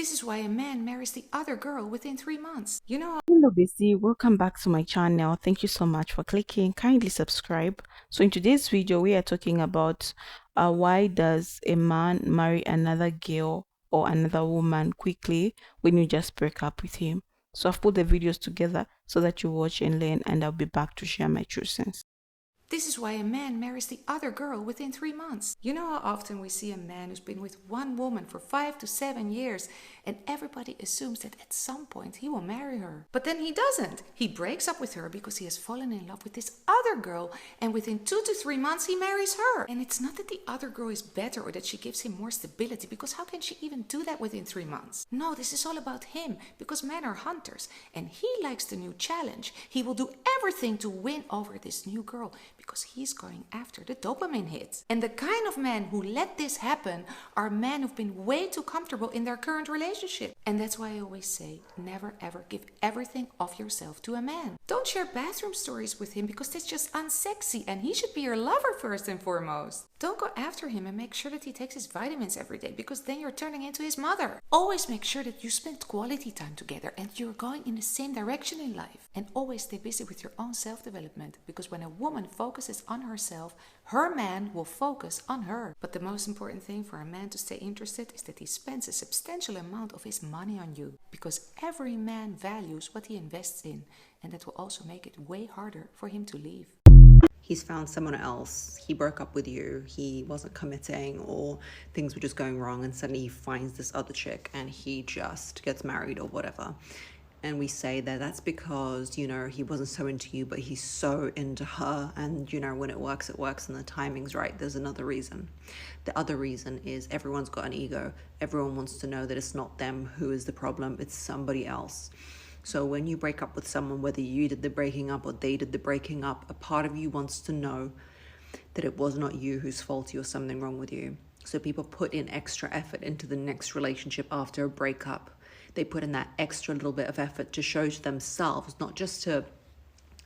This is why a man marries the other girl within 3 months. You know, Hello, Busy. Welcome back to my channel. Thank you so much for clicking. Kindly subscribe. So, in today's video, we are talking about why does a man marry another girl or another woman quickly when you just break up with him? So, I've put the videos together so that you watch and learn, and I'll be back to share my true sense. this is why a man marries the other girl within 3 months. You know how often we see a man who's been with one woman for 5 to 7 years and everybody assumes that at some point he will marry her. But then he doesn't. He breaks up with her because he has fallen in love with this other girl and within 2 to 3 months he marries her. And it's not that the other girl is better or that she gives him more stability, because how can she even do that within 3 months? No, this is all about him, because men are hunters and he likes the new challenge. He will do everything to win over this new girl because he's going after the dopamine hits. And the kind of men who let this happen are men who've been way too comfortable in their current relationship. And that's why I always say, never ever give everything of yourself to a man. Don't share bathroom stories with him because that's just unsexy, and he should be your lover first and foremost. Don't go after him and make sure that he takes his vitamins every day, because then you're turning into his mother. Always make sure that you spend quality time together and you're going in the same direction in life. And always stay busy with your own self-development, because when a woman focuses on herself, her man will focus on her. But the most important thing for a man to stay interested is that he spends a substantial amount of his money on you, because every man values what he invests in, and that will also make it way harder for him to leave. He's found someone else, he broke up with you, he wasn't committing, or things were just going wrong, and suddenly he finds this other chick and he just gets married or whatever. And we say that that's because, he wasn't so into you, but he's so into her. And, when it works and the timing's right. There's another reason. The other reason is everyone's got an ego. Everyone wants to know that it's not them who is the problem, it's somebody else. So when you break up with someone, whether you did the breaking up or they did the breaking up, a part of you wants to know that it was not you who's faulty or something wrong with you. So people put in extra effort into the next relationship after a breakup. They put in that extra little bit of effort to show to themselves, not just to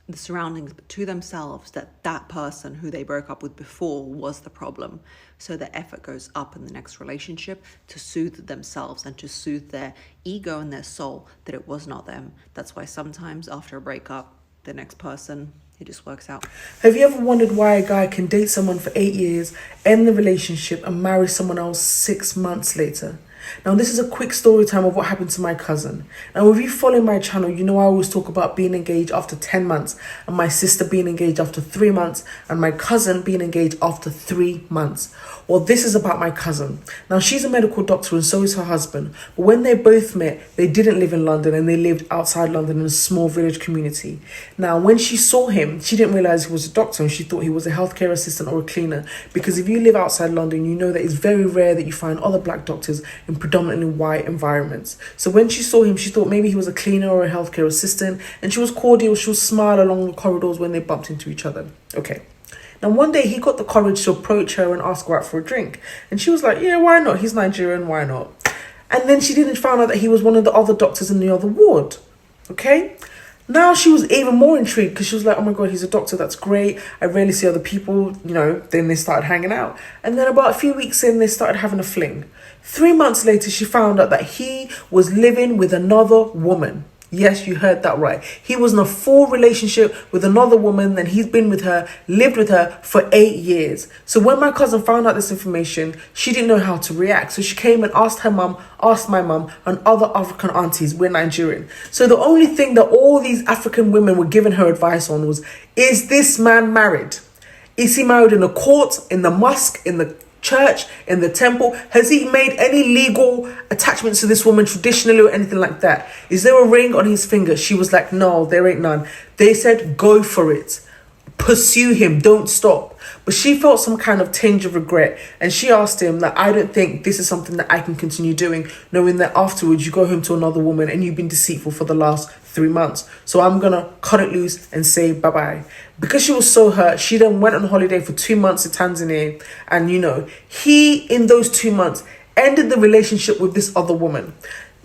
the surroundings, but to themselves, that that person who they broke up with before was the problem. So the effort goes up in the next relationship to soothe themselves and to soothe their ego and their soul that it was not them. That's why sometimes after a breakup, the next person, it just works out. Have you ever wondered why a guy can date someone for 8 years, end the relationship, and marry someone else 6 months later? Now, this is a quick story time of what happened to my cousin. Now, if you follow my channel, you know I always talk about being engaged after 10 months, and my sister being engaged after 3 months, and my cousin being engaged after 3 months. Well, this is about my cousin. Now, she's a medical doctor and so is her husband. But when they both met, they didn't live in London and they lived outside London in a small village community. Now, when she saw him, she didn't realize he was a doctor and she thought he was a healthcare assistant or a cleaner. Because if you live outside London, you know that it's very rare that you find other black doctors in predominantly white environments. So when she saw him, she thought maybe he was a cleaner or a healthcare assistant, and she was cordial. She would smile along the corridors when they bumped into each other. Okay. Now, one day he got the courage to approach her and ask her out for a drink. And she was like, yeah, why not? He's Nigerian, why not? And then she didn't find out that he was one of the other doctors in the other ward. Okay? Now she was even more intrigued because she was like, oh my God, he's a doctor, that's great. I rarely see other people, Then they started hanging out. And then about a few weeks in, they started having a fling. 3 months later, she found out that he was living with another woman. Yes, you heard that right. He was in a full relationship with another woman, and he's been with her, lived with her for 8 years. So when my cousin found out this information, she didn't know how to react. So she came and asked her mum, asked my mum, and other African aunties. We're Nigerian. So the only thing that all these African women were giving her advice on was, is this man married? Is he married in a court, in the mosque, in the church, in the temple? Has he made any legal attachments to this woman traditionally or anything like that? Is there a ring on his finger? She was like, no, there ain't none. They said, go for it. Pursue him, don't stop. But she felt some kind of tinge of regret, and she asked him that, I don't think this is something that I can continue doing, knowing that afterwards you go home to another woman and you've been deceitful for the last 3 months. So I'm gonna cut it loose and say bye-bye. Because she was so hurt, she then went on holiday for 2 months to Tanzania, and he in those 2 months ended the relationship with this other woman.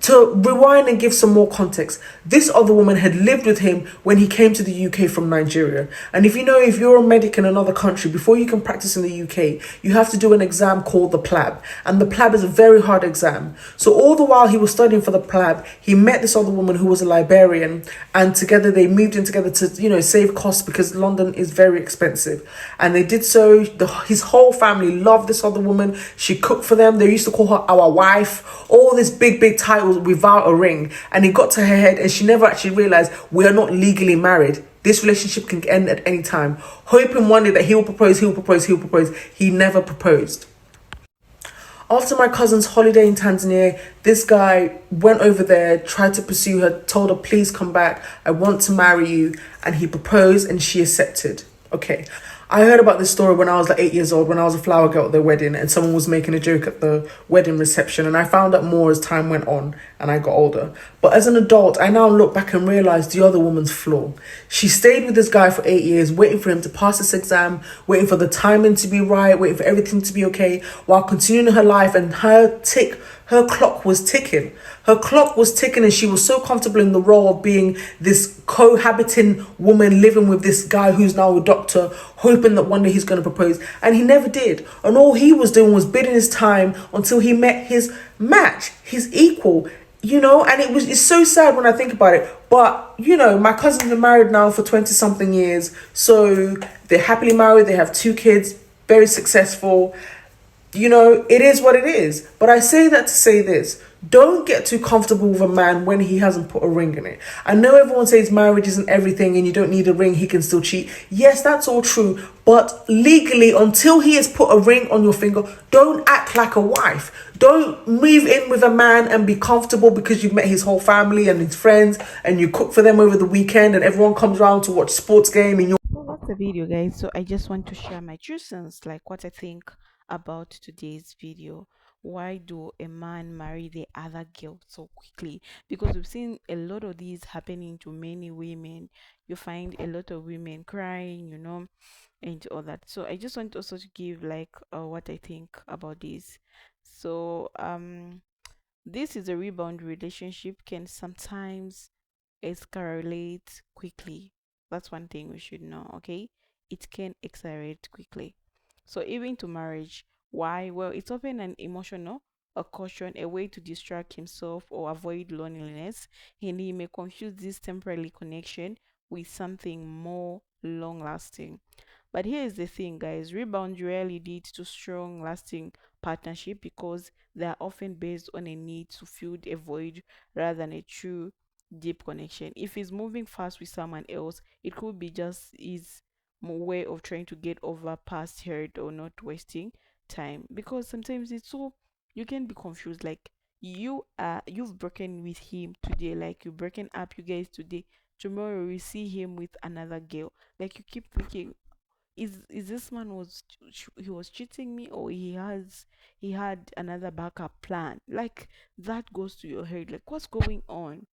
To rewind and give some more context, this other woman had lived with him when he came to the UK from Nigeria. And if you know, if you're a medic in another country, before you can practice in the UK, you have to do an exam called the PLAB. And the PLAB is a very hard exam. So all the while he was studying for the PLAB, he met this other woman who was a librarian, and together they moved in together to, save costs because London is very expensive. And they did so. His whole family loved this other woman. She cooked for them. They used to call her our wife. All this big title without a ring, and it got to her head, and she never actually realized we are not legally married. This relationship can end at any time. Hoping one day that he'll propose. He never proposed. After my cousin's holiday in Tanzania, this guy went over there, tried to pursue her, told her, please come back, I want to marry you. And he proposed and she accepted. Okay. I heard about this story when I was like 8 years old, when I was a flower girl at their wedding, and someone was making a joke at the wedding reception, and I found out more as time went on and I got older. But as an adult, I now look back and realize the other woman's flaw. She stayed with this guy for 8 years, waiting for him to pass this exam, waiting for the timing to be right, waiting for everything to be okay, while continuing her life, and her clock was ticking. Her clock was ticking, and she was so comfortable in the role of being this cohabiting woman living with this guy who's now a doctor, hoping that one day he's going to propose. And he never did. And all he was doing was bidding his time until he met his match, his equal, and it's so sad when I think about it. But, my cousins are married now for 20 something years. So they're happily married. They have 2 kids, very successful. It is what it is. But I say that to say this. Don't get too comfortable with a man when he hasn't put a ring in it. I know everyone says marriage isn't everything and you don't need a ring, he can still cheat. Yes, that's all true. But legally, until he has put a ring on your finger, don't act like a wife. Don't move in with a man and be comfortable because you've met his whole family and his friends and you cook for them over the weekend and everyone comes around to watch sports game and you're... So that's the video, guys. So I just want to share my 2 cents, like what I think about today's video. Why do a man marry the other girl so quickly? Because we've seen a lot of these happening to many women. You find a lot of women crying, and all that. So I just want also to give like what I think about this. So this is a rebound relationship can sometimes escalate quickly. That's one thing we should know, okay? It can accelerate quickly. So even to marriage, why? Well, it's often an emotional, a caution, a way to distract himself or avoid loneliness, and he may confuse this temporary connection with something more long lasting. But here is the thing, guys, rebound rarely leads to strong, lasting partnership because they are often based on a need to fill a void rather than a true deep connection. If he's moving fast with someone else, it could be just his way of trying to get over past hurt or not wasting time. Because sometimes it's so you can be confused. Like you've broken with him today, like you've broken up you guys today. Tomorrow we see him with another girl. Like you keep thinking, is this man he was cheating me, or he had another backup plan? Like that goes to your head, like what's going on?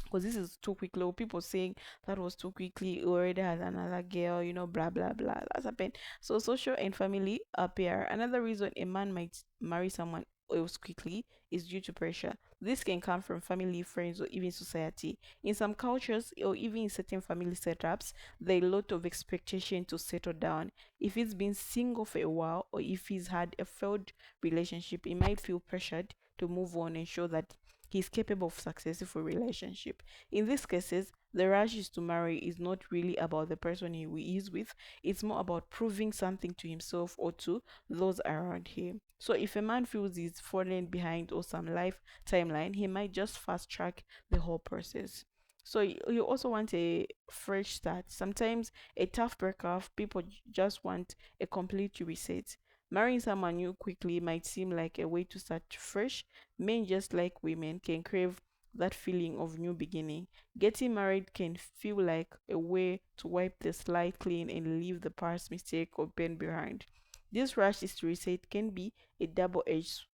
Because this is too quickly, or people saying that was too quickly, he already has another girl, blah blah blah, that's happened. So social and family appear. Another reason a man might marry someone else quickly is due to pressure. This can come from family, friends, or even society. In some cultures, or even in certain family setups, there are a lot of expectation to settle down. If he's been single for a while, or if he's had a failed relationship, he might feel pressured to move on and show that he's capable of successful relationship. In these cases, the rush is to marry is not really about the person he is with. It's more about proving something to himself or to those around him. So if a man feels he's falling behind or some life timeline, he might just fast track the whole process. So you also want a fresh start. Sometimes a tough breakup, people just want a complete reset. Marrying someone new quickly might seem like a way to start fresh. Men, just like women, can crave that feeling of new beginning. Getting married can feel like a way to wipe the slate clean and leave the past mistake or pain behind. This rush is to reset can be a double-edged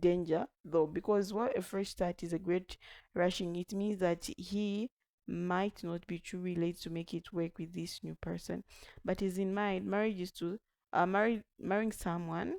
danger, though, because while a fresh start is a great rushing, it means that he might not be too late to make it work with this new person. But is in mind, marriage is to marrying someone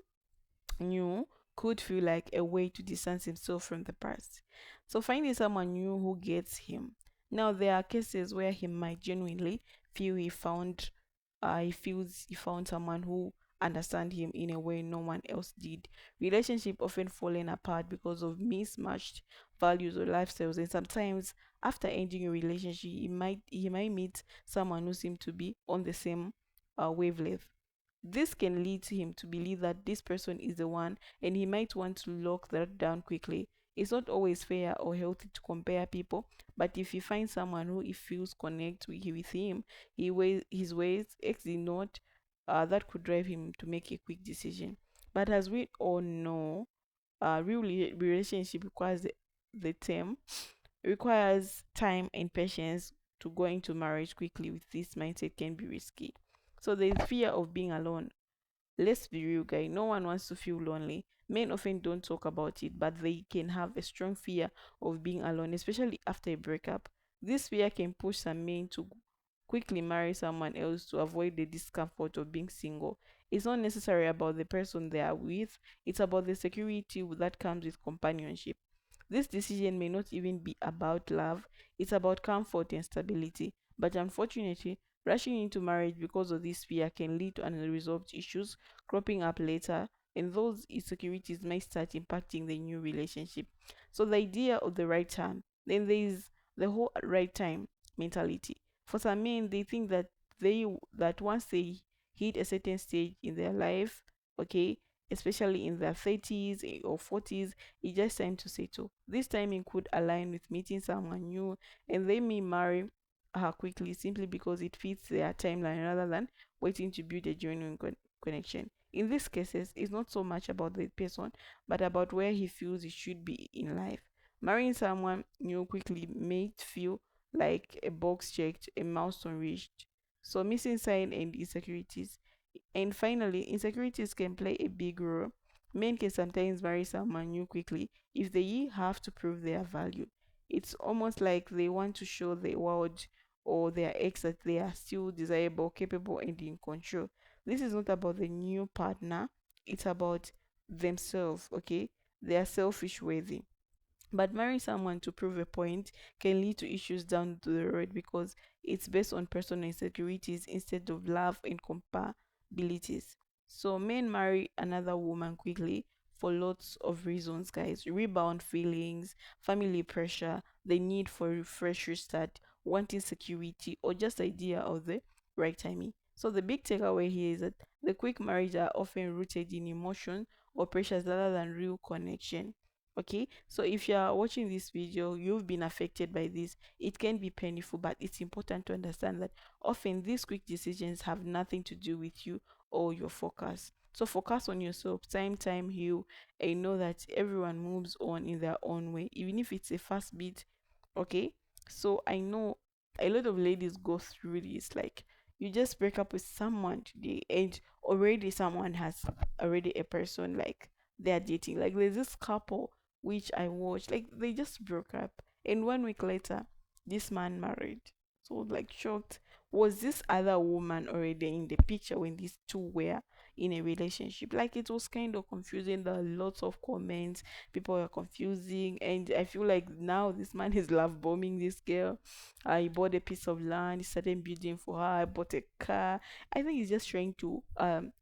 new could feel like a way to distance himself from the past. So finding someone new who gets him. Now there are cases where he might genuinely feel he feels he found someone who understand him in a way no one else did. Relationship often falling apart because of mismatched values or lifestyles, and sometimes after ending a relationship, he might meet someone who seems to be on the same wavelength. This can lead him to believe that this person is the one, and he might want to lock that down quickly. It's not always fair or healthy to compare people, but if he finds someone who he feels connect with him, his ways, X did not, that could drive him to make a quick decision. But as we all know, relationship requires the term requires time and patience. To go into marriage quickly with this mindset can be risky. So there's fear of being alone. Let's be real, guy. No one wants to feel lonely. Men often don't talk about it, but they can have a strong fear of being alone, especially after a breakup. This fear can push some men to quickly marry someone else to avoid the discomfort of being single. It's not necessarily about the person they are with, it's about the security that comes with companionship. This decision may not even be about love, it's about comfort and stability. But unfortunately, rushing into marriage because of this fear can lead to unresolved issues cropping up later, and those insecurities may start impacting the new relationship. So, the idea of the right time, then there is the whole right time mentality. For some men, they think that once they hit a certain stage in their life, okay, especially in their 30s or 40s, it's just time to settle. This timing could align with meeting someone new, and they may marry her quickly simply because it fits their timeline rather than waiting to build a genuine connection. In these cases, it's not so much about the person, but about where he feels he should be in life. Marrying someone new quickly may feel like a box checked, a milestone reached. So, missing sign and insecurities. And finally, insecurities can play a big role. Men can sometimes marry someone new quickly if they have to prove their value. It's almost like they want to show the world or their ex that they are still desirable, capable, and in control. This is not about the new partner, it's about themselves, okay? They are selfish worthy. But marrying someone to prove a point can lead to issues down the road because it's based on personal insecurities instead of love and compatibilities. So men marry another woman quickly for lots of reasons, guys. Rebound feelings, family pressure, the need for a fresh restart, wanting security, or just idea of the right timing. So the big takeaway here is that the quick marriage are often rooted in emotion or pressures rather than real connection. Okay, so if you are watching this video, you've been affected by this. It can be painful, but it's important to understand that often these quick decisions have nothing to do with you or your focus. So focus on yourself, time heal, and know that everyone moves on in their own way, even if it's a fast beat. Okay, so I know a lot of ladies go through this, like you just break up with someone today and already someone has already a person like they're dating. Like there's this couple which I watched, like they just broke up, and 1 week later, this man married. So like shocked. Was this other woman already in the picture when these two were in a relationship? Like it was kind of confusing. There are lots of comments, people are confusing, and I feel like now this man is love bombing this girl. I bought a piece of land, he started building for her, I bought a car. I think he's just trying to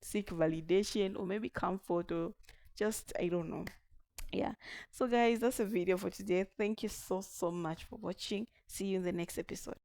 seek validation or maybe comfort or just I don't know. Yeah, so guys, that's a video for today. Thank you so much for watching. See you in the next episode.